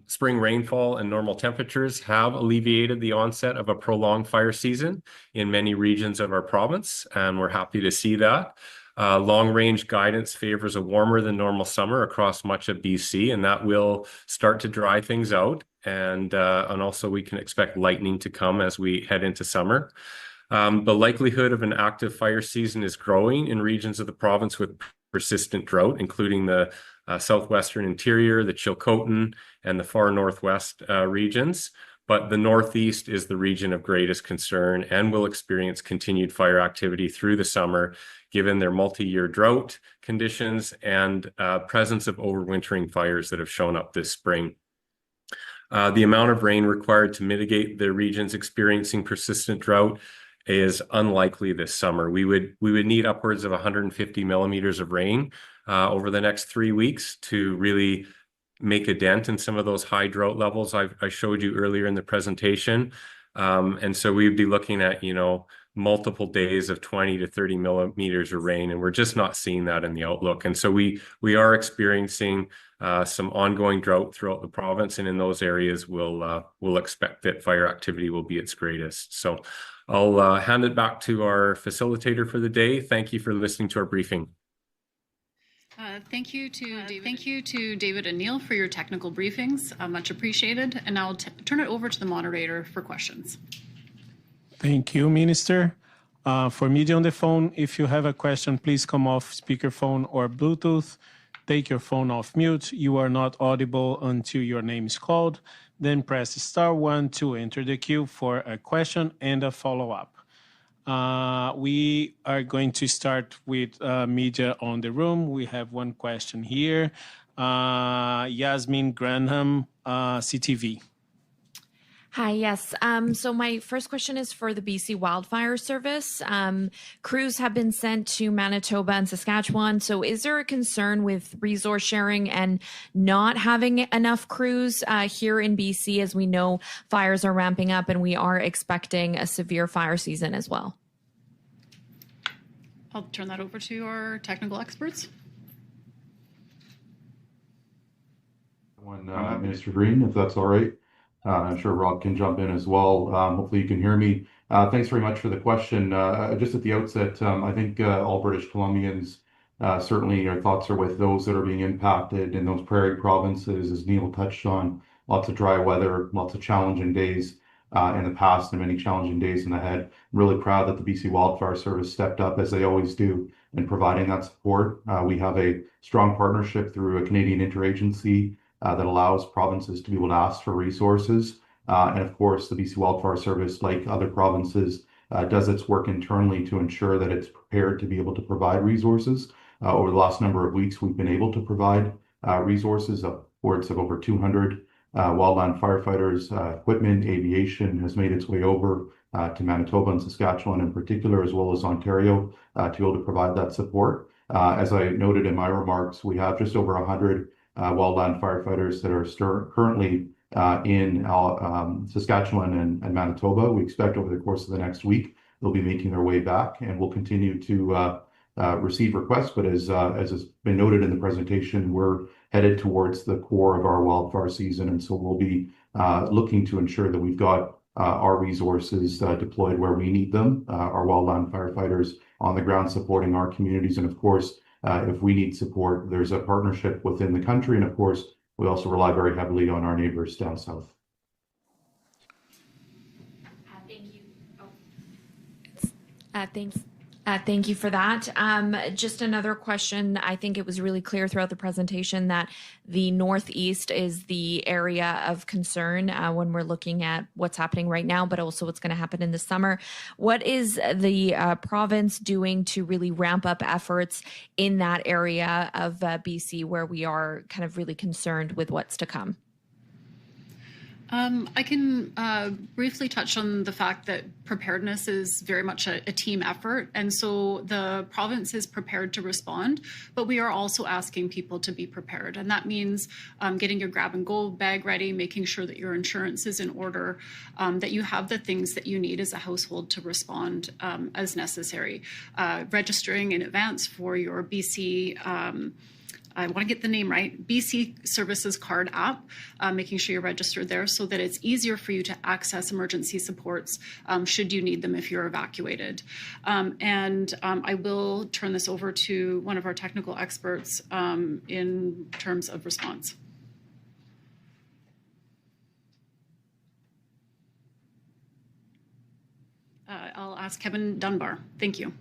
Spring rainfall and normal temperatures have alleviated the onset of a prolonged fire season in many regions of our province, and we're happy to see that. Long-range guidance favors a warmer than normal summer across much of BC, and that will start to dry things out. And also we can expect lightning to come as we head into summer. The likelihood of an active fire season is growing in regions of the province with persistent drought, including the southwestern interior, the Chilcotin, and the far northwest regions. But the Northeast is the region of greatest concern and will experience continued fire activity through the summer, given their multi-year drought conditions and presence of overwintering fires that have shown up this spring. The amount of rain required to mitigate the regions experiencing persistent drought is unlikely this summer. We would need upwards of 150 millimeters of rain over the next 3 weeks to really make a dent in some of those high drought levels I showed you earlier in the presentation. And so we'd be looking at, multiple days of 20 to 30 millimeters of rain, and we're just not seeing that in the outlook. And so we are experiencing some ongoing drought throughout the province, and in those areas we'll expect that fire activity will be its greatest. So I'll hand it back to our facilitator for the day. Thank you for listening to our briefing. Thank you to David and Neil for your technical briefings. Much appreciated. And I'll turn it over to the moderator for questions. Thank you, Minister. For media on the phone, if you have a question, please come off speakerphone or Bluetooth. Take your phone off mute. You are not audible until your name is called. then press star 1 to enter the queue for a question and a follow-up. We are going to start with media on the room. We have one question here. Yasmin Granham, CTV. Hi, yes. So my first question is for the BC Wildfire Service. Crews have been sent to Manitoba and Saskatchewan. So is there a concern with resource sharing and not having enough crews here in BC, as we know fires are ramping up and we are expecting a severe fire season as well? I'll turn that over to our technical experts. Minister Greene, if that's all right. I'm sure Rob can jump in as well. Hopefully you can hear me. Thanks very much for the question. Just at the outset, I think all British Columbians, certainly our thoughts are with those that are being impacted in those prairie provinces, as Neil touched on. Lots of dry weather, lots of challenging days in the past and many challenging days in the ahead. I'm really proud that the BC Wildfire Service stepped up, as they always do, in providing that support. We have a strong partnership through a Canadian interagency that allows provinces to be able to ask for resources. And of course, the BC Wildfire Service, like other provinces, does its work internally to ensure that it's prepared to be able to provide resources. Over the last number of weeks, we've been able to provide resources, upwards of over 200 wildland firefighters. Equipment, aviation has made its way over to Manitoba and Saskatchewan in particular, as well as Ontario, to be able to provide that support. As I noted in my remarks, we have just over 100 wildland firefighters that are currently in Saskatchewan and Manitoba. We expect over the course of the next week, they'll be making their way back, and we'll continue to receive requests. But as has been noted in the presentation, we're headed towards the core of our wildfire season, and so we'll be looking to ensure that we've got our resources deployed where we need them, our wildland firefighters on the ground supporting our communities. And of course, if we need support, there's a partnership within the country. And of course, we also rely very heavily on our neighbors down south. Thank you. Thank you for that. Just another question. I think it was really clear throughout the presentation that the Northeast is the area of concern when we're looking at what's happening right now, but also what's going to happen in the summer. What is the province doing to really ramp up efforts in that area of BC where we are kind of really concerned with what's to come? I can briefly touch on the fact that preparedness is very much a team effort. And so the province is prepared to respond, but we are also asking people to be prepared. And that means getting your grab and go bag ready, making sure that your insurance is in order, that you have the things that you need as a household to respond as necessary. Registering in advance for your BC I want to get the name right, BC Services Card app, making sure you're registered there so that it's easier for you to access emergency supports should you need them if you're evacuated. I will turn this over to one of our technical experts in terms of response. I'll ask Kevin Dunbar. Thank you.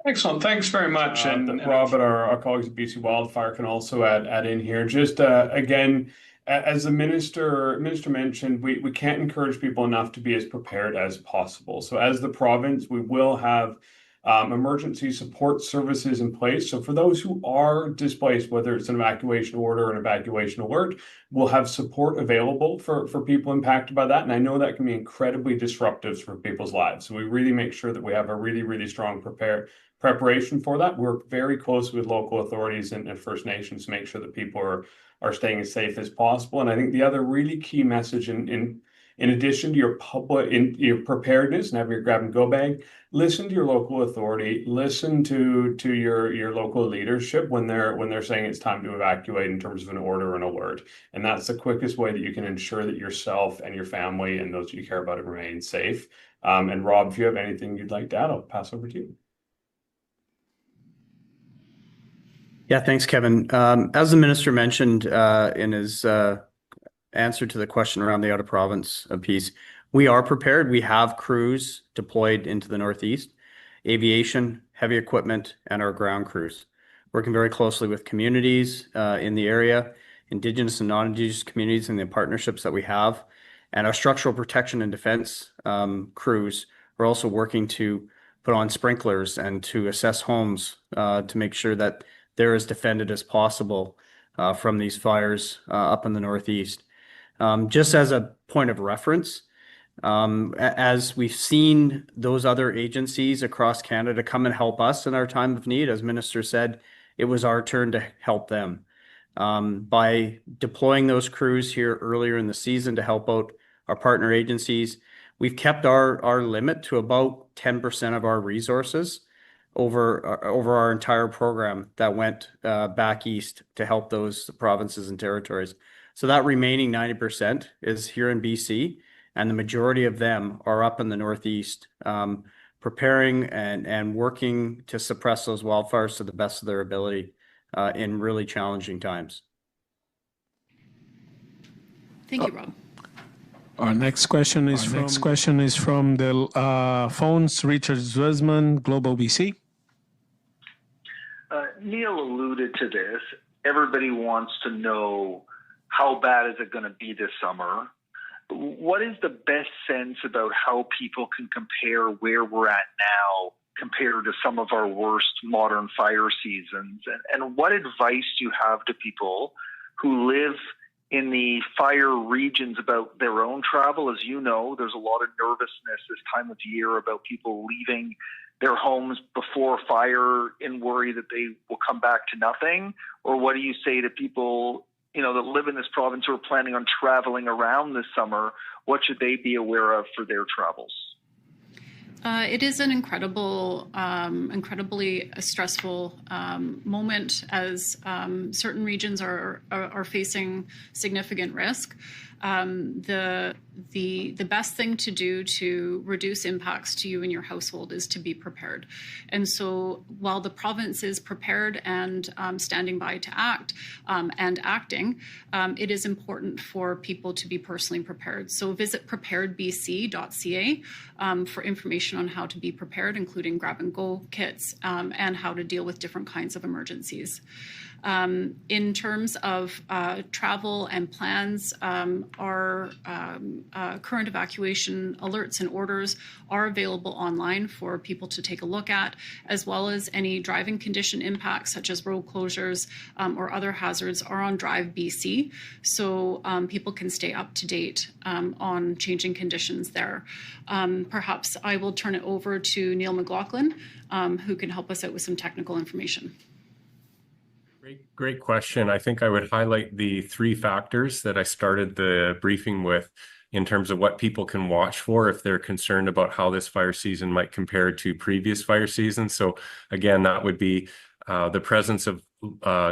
Excellent. Thanks very much. And Rob and our colleagues at BC Wildfire can also add in here. Just again, as the minister mentioned, we can't encourage people enough to be as prepared as possible. So as the province, we will have emergency support services in place. So for those who are displaced, whether it's an evacuation order or an evacuation alert, we'll have support available for people impacted by that. And I know that can be incredibly disruptive for people's lives. So we really make sure that we have a really, really strong preparation for that. We're very close with local authorities and First Nations to make sure that people are staying as safe as possible. And I think the other really key message in addition to your preparedness and having your grab and go bag, listen to your local authority, listen to your local leadership when they're saying it's time to evacuate in terms of an order or an alert. And that's the quickest way that you can ensure that yourself and your family and those you care about remain safe. And Rob, if you have anything you'd like to add, I'll pass over to you. Yeah, thanks, Kevin. As the minister mentioned in his answer to the question around the out-of-province piece, we are prepared. We have crews deployed into the Northeast, aviation, heavy equipment, and our ground crews, working very closely with communities in the area Indigenous and non-Indigenous communities and the partnerships that we have. And our structural protection and defense crews are also working to put on sprinklers and to assess homes to make sure that they're as defended as possible from these fires up in the Northeast. Just as a point of reference, as we've seen those other agencies across Canada come and help us in our time of need, as Minister said, it was our turn to help them. By deploying those crews here earlier in the season to help out our partner agencies, we've kept our limit to about 10% of our resources over our entire program that went back east to help those provinces and territories. So that remaining 90% is here in BC, and the majority of them are up in the Northeast, preparing and working to suppress those wildfires to the best of their ability in really challenging times. Thank you, Rob. Our next question is from the phones. Richard Zwesman, Global BC. Neil alluded to this. Everybody wants to know how bad is it going to be this summer. What is the best sense about how people can compare where we're at now compared to some of our worst modern fire seasons? And what advice do you have to people who live in the fire regions about their own travel? As you know, there's a lot of nervousness this time of year about people leaving their homes before fire in worry that they will come back to nothing. Or what do you say to people, you know, that live in this province who are planning on traveling around this summer? What should they be aware of for their travels? It is an incredibly stressful moment as certain regions are facing significant risk. The best thing to do to reduce impacts to you and your household is to be prepared. And so while the province is prepared and standing by to act and acting, it is important for people to be personally prepared. So visit preparedbc.ca for information on how to be prepared, including grab-and-go kits and how to deal with different kinds of emergencies. In terms of travel and plans, our current evacuation alerts and orders are available online for people to take a look at, as well as any driving condition impacts such as road closures or other hazards are on Drive BC, so people can stay up to date on changing conditions there. Perhaps I will turn it over to Neil McLaughlin, who can help us out with some technical information. Great question. I think I would highlight the three factors that I started the briefing with in terms of what people can watch for if they're concerned about how this fire season might compare to previous fire seasons. So again, that would be the presence of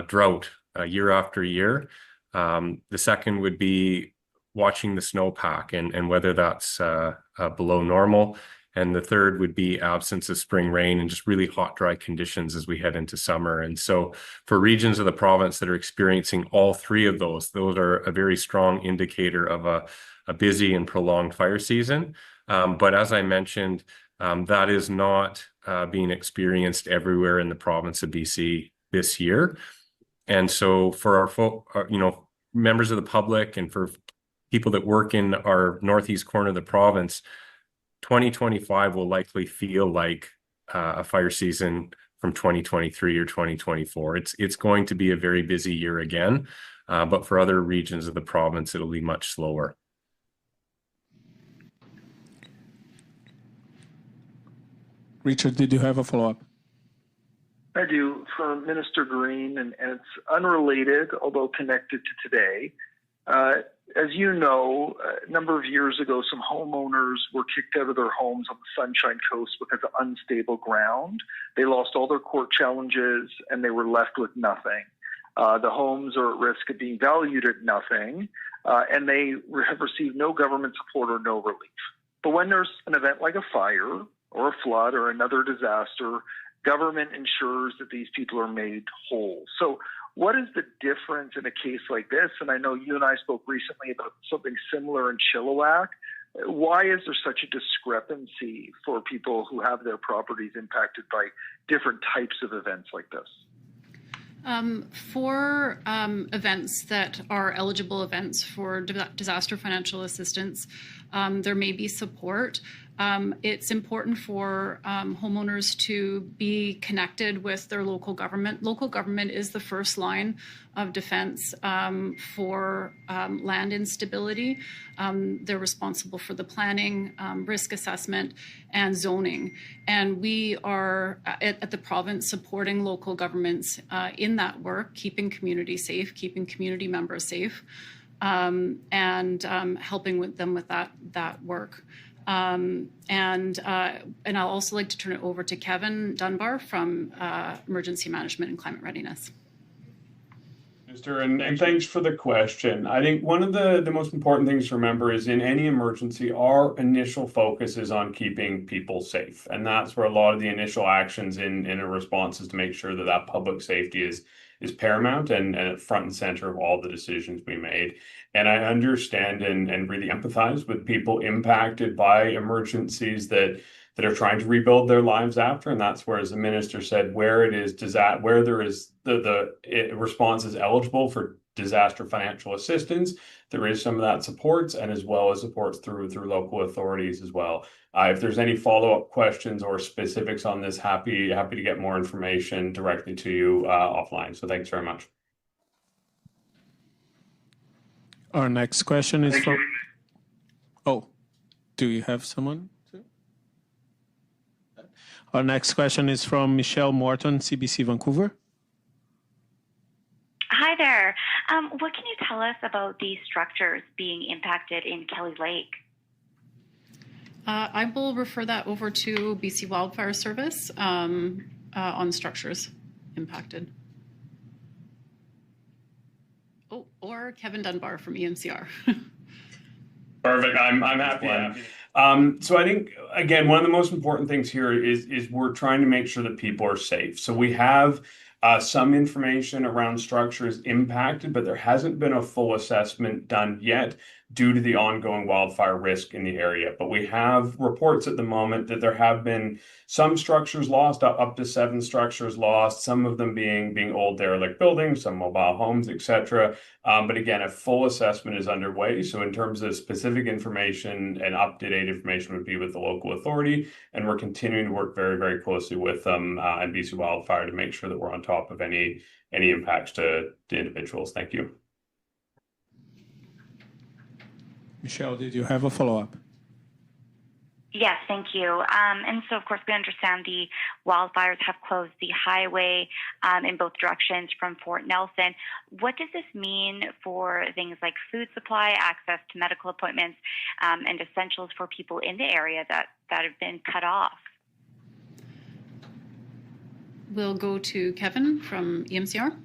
drought year after year. The second would be watching the snowpack and whether that's below normal. And the third would be absence of spring rain and just really hot, dry conditions as we head into summer. And so for regions of the province that are experiencing all three of those are a very strong indicator of a busy and prolonged fire season. But as I mentioned, that is not being experienced everywhere in the province of BC this year. And so for our members of the public and for people that work in our northeast corner of the province, 2025 will likely feel like a fire season from 2023 or 2024. It's going to be a very busy year again, but for other regions of the province, it'll be much slower. Richard, did you have a follow-up? I do, for Minister Greene, and it's unrelated, although connected to today. As you know, a number of years ago, some homeowners were kicked out of their homes on the Sunshine Coast because of unstable ground. They lost all their court challenges, and they were left with nothing. The homes are at risk of being valued at nothing, and they have received no government support or no relief. But when there's an event like a fire or a flood or another disaster, government ensures that these people are made whole. So what is the difference in a case like this? And I know you and I spoke recently about something similar in Chilliwack. Why is there such a discrepancy for people who have their properties impacted by different types of events like this? For events that are eligible events for disaster financial assistance, there may be support. It's important for homeowners to be connected with their local government. Local government is the first line of defense for land instability. They're responsible for the planning, risk assessment, and zoning. And we are at the province supporting local governments in that work, keeping community safe, keeping community members safe, and helping with them with that work. And I'll also like to turn it over to Kevin Dunbar from Emergency Management and Climate Readiness. And thanks for the question. I think one of the most important things to remember is in any emergency, our initial focus is on keeping people safe. And that's where a lot of the initial actions in a response is to make sure that public safety is paramount and front and center of all the decisions we made. And I understand and really empathize with people impacted by emergencies that are trying to rebuild their lives after. And that's where, as the minister said, where there is the response is eligible for disaster financial assistance, there is some of that supports, and as well as supports through local authorities as well. If there's any follow-up questions or specifics on this, happy to get more information directly to you offline. So thanks very much. Our next question is from... Oh, do you have someone? Our next question is from Michelle Morton, CBC Vancouver. Hi there. What can you tell us about these structures being impacted in Kelly Lake? I will refer that over to BC Wildfire Service on structures impacted. Oh, or Kevin Dunbar from EMCR. Perfect. I'm happy. So I think, again, one of the most important things here is we're trying to make sure that people are safe. So we have some information around structures impacted, but there hasn't been a full assessment done yet due to the ongoing wildfire risk in the area. But we have reports at the moment that there have been some structures lost, up to 7 structures lost, some of them being old derelict buildings, some mobile homes, etc. But again, a full assessment is underway. So in terms of specific information and up-to-date information would be with the local authority. And we're continuing to work very, very closely with them and BC Wildfire to make sure that we're on top of any impacts to individuals. Thank you. Michelle, did you have a follow-up? Yes, thank you. And so, of course, we understand the wildfires have closed the highway in both directions from Fort Nelson. What does this mean for things like food supply, access to medical appointments, and essentials for people in the area that have been cut off? We'll go to Kevin from EMCR.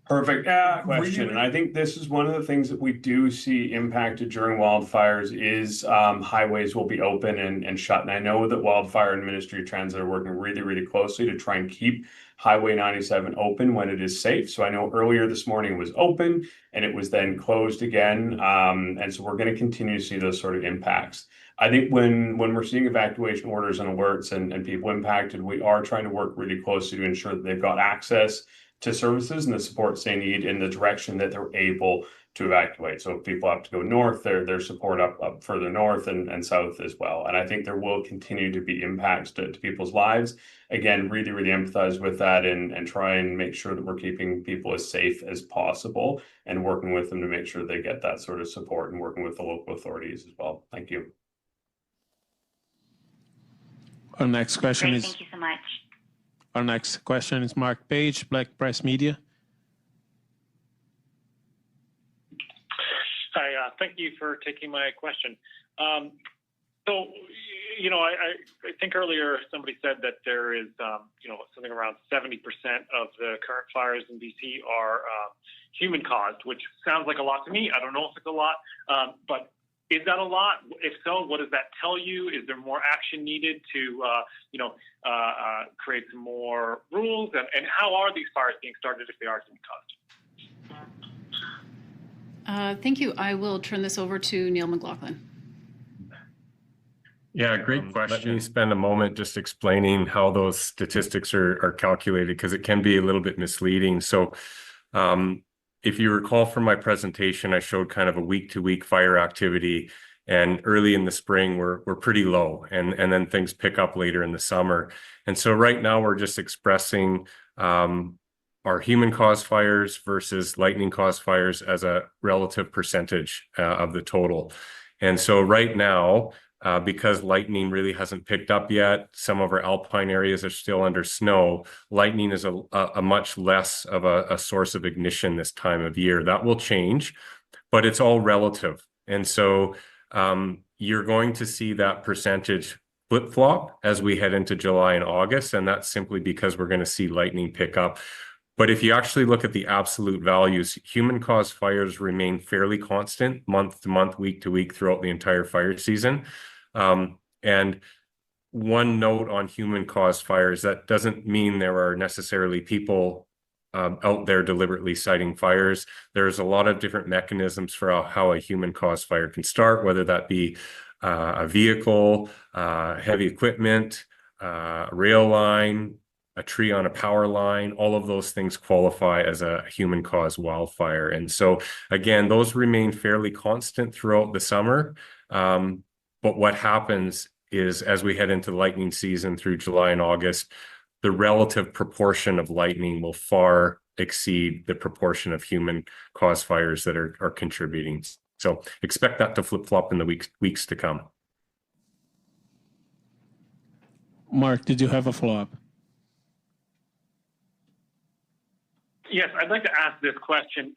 Perfect question. And I think this is one of the things that we do see impacted during wildfires is highways will be open and shut. And I know that Wildfire and Ministry of Transit are working really, really closely to try and keep Highway 97 open when it is safe. So I know earlier this morning it was open and it was then closed again. And so we're going to continue to see those sort of impacts. I think when we're seeing evacuation orders and alerts and people impacted, we are trying to work really closely to ensure that they've got access to services and the supports they need in the direction that they're able to evacuate. So if people have to go north, there's support up further north and south as well. And I think there will continue to be impacts to people's lives. Again, really, really empathize with that and try and make sure that we're keeping people as safe as possible and working with them to make sure they get that sort of support and working with the local authorities as well. Thank you. Our next question is... Thank you so much. Our next question is Mark Page, Black Press Media. Hi, thank you for taking my question. I think earlier somebody said that there is, something around 70% of the current fires in BC are human caused, which sounds like a lot to me. I don't know if it's a lot, but is that a lot? If so, what does that tell you? Is there more action needed to, create some more rules? And how are these fires being started if they are human caused? Thank you. I will turn this over to Neil McLaughlin. Yeah, great question. Let me spend a moment just explaining how those statistics are calculated, because it can be a little bit misleading. So if you recall from my presentation, I showed kind of a week-to-week fire activity, and early in the spring we're pretty low, and then things pick up later in the summer. And so right now we're just expressing our human-caused fires versus lightning-caused fires as a relative percentage of the total. And so right now, because lightning really hasn't picked up yet, some of our alpine areas are still under snow. Lightning is a much less of a source of ignition this time of year. That will change, but it's all relative. And so you're going to see that percentage flip-flop as we head into July and August, and that's simply because we're going to see lightning pick up. But if you actually look at the absolute values, human-caused fires remain fairly constant month to month, week to week throughout the entire fire season. And one note on human-caused fires, that doesn't mean there are necessarily people out there deliberately citing fires. There's a lot of different mechanisms for how a human-caused fire can start, whether that be a vehicle, heavy equipment, rail line, a tree on a power line. All of those things qualify as a human-caused wildfire. And so, again, those remain fairly constant throughout the summer. But what happens is, as we head into lightning season through July and August, the relative proportion of lightning will far exceed the proportion of human-caused fires that are contributing. So expect that to flip-flop in the weeks to come. Mark, did you have a follow-up? Yes, I'd like to ask this question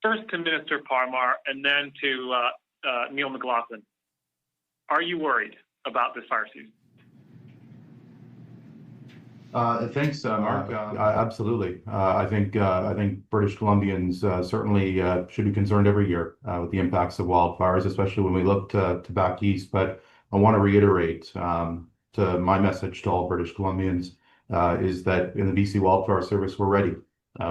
first to Minister Parmar and then to Neil McLaughlin. Are you worried about this fire season? Thanks, Mark. Absolutely. I think British Columbians certainly should be concerned every year with the impacts of wildfires, especially when we look to back east. But I want to reiterate to my message to all British Columbians is that in the BC Wildfire Service, we're ready.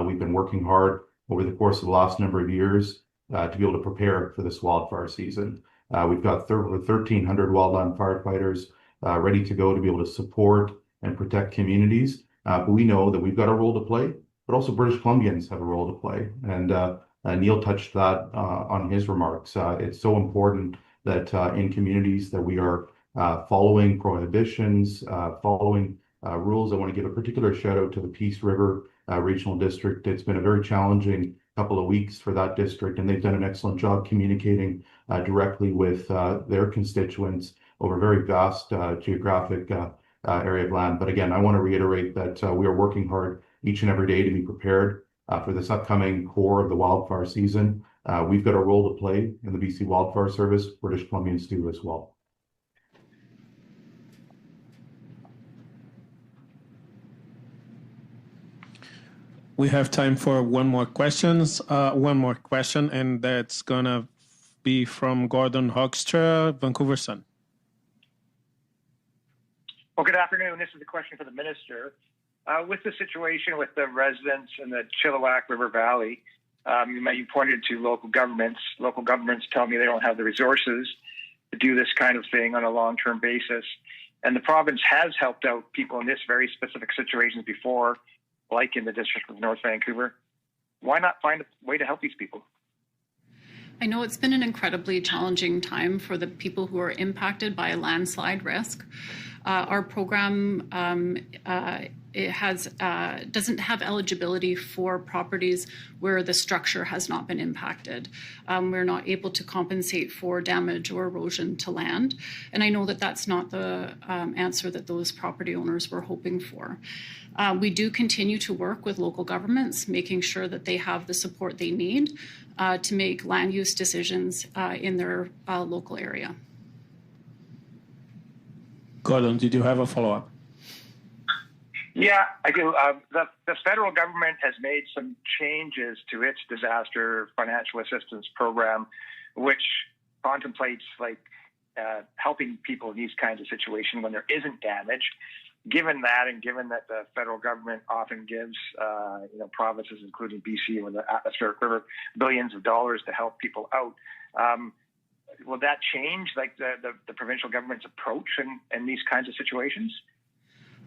We've been working hard over the course of the last number of years to be able to prepare for this wildfire season. We've got over 1,300 wildland firefighters ready to go to be able to support and protect communities. But we know that we've got a role to play, but also British Columbians have a role to play. And Neil touched that on his remarks. It's so important that in communities that we are following prohibitions, following rules. I want to give a particular shout out to the Peace River Regional District. It's been a very challenging couple of weeks for that district, and they've done an excellent job communicating directly with their constituents over a very vast geographic area of land. But again, I want to reiterate that we are working hard each and every day to be prepared for this upcoming core of the wildfire season. We've got a role to play in the BC Wildfire Service. British Columbians do as well. We have time for one more question, and that's gonna be from Gordon Hoekstra, Vancouver Sun. Well, good afternoon. This is a question for the minister. With the situation with the residents in the Chilliwack River Valley, you pointed to local governments. Local governments tell me they don't have the resources to do this kind of thing on a long-term basis. And the province has helped out people in this very specific situations before, like in the District of North Vancouver. Why not find a way to help these people? I know it's been an incredibly challenging time for the people who are impacted by a landslide risk. Our program doesn't have eligibility for properties where the structure has not been impacted. We're not able to compensate for damage or erosion to land. And I know that that's not the answer that those property owners were hoping for. We do continue to work with local governments, making sure that they have the support they need to make land use decisions in their local area. Gordon, did you have a follow-up? Yeah, I do. The federal government has made some changes to its disaster financial assistance program, which contemplates helping people in these kinds of situations when there isn't damage. Given that, and given that the federal government often gives provinces, including BC or the atmospheric river, billions of dollars to help people out, will that change like the provincial government's approach in these kinds of situations?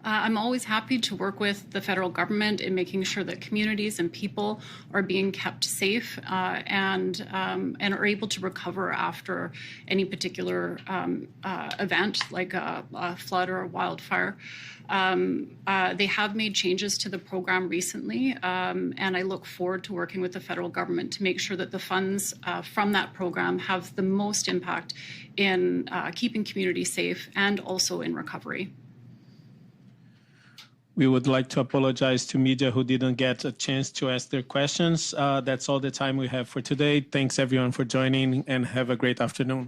I'm always happy to work with the federal government in making sure that communities and people are being kept safe and are able to recover after any particular event like a flood or a wildfire. They have made changes to the program recently, and I look forward to working with the federal government to make sure that the funds from that program have the most impact in keeping communities safe and also in recovery. We would like to apologize to media who didn't get a chance to ask their questions. That's all the time we have for today. Thanks everyone for joining and have a great afternoon.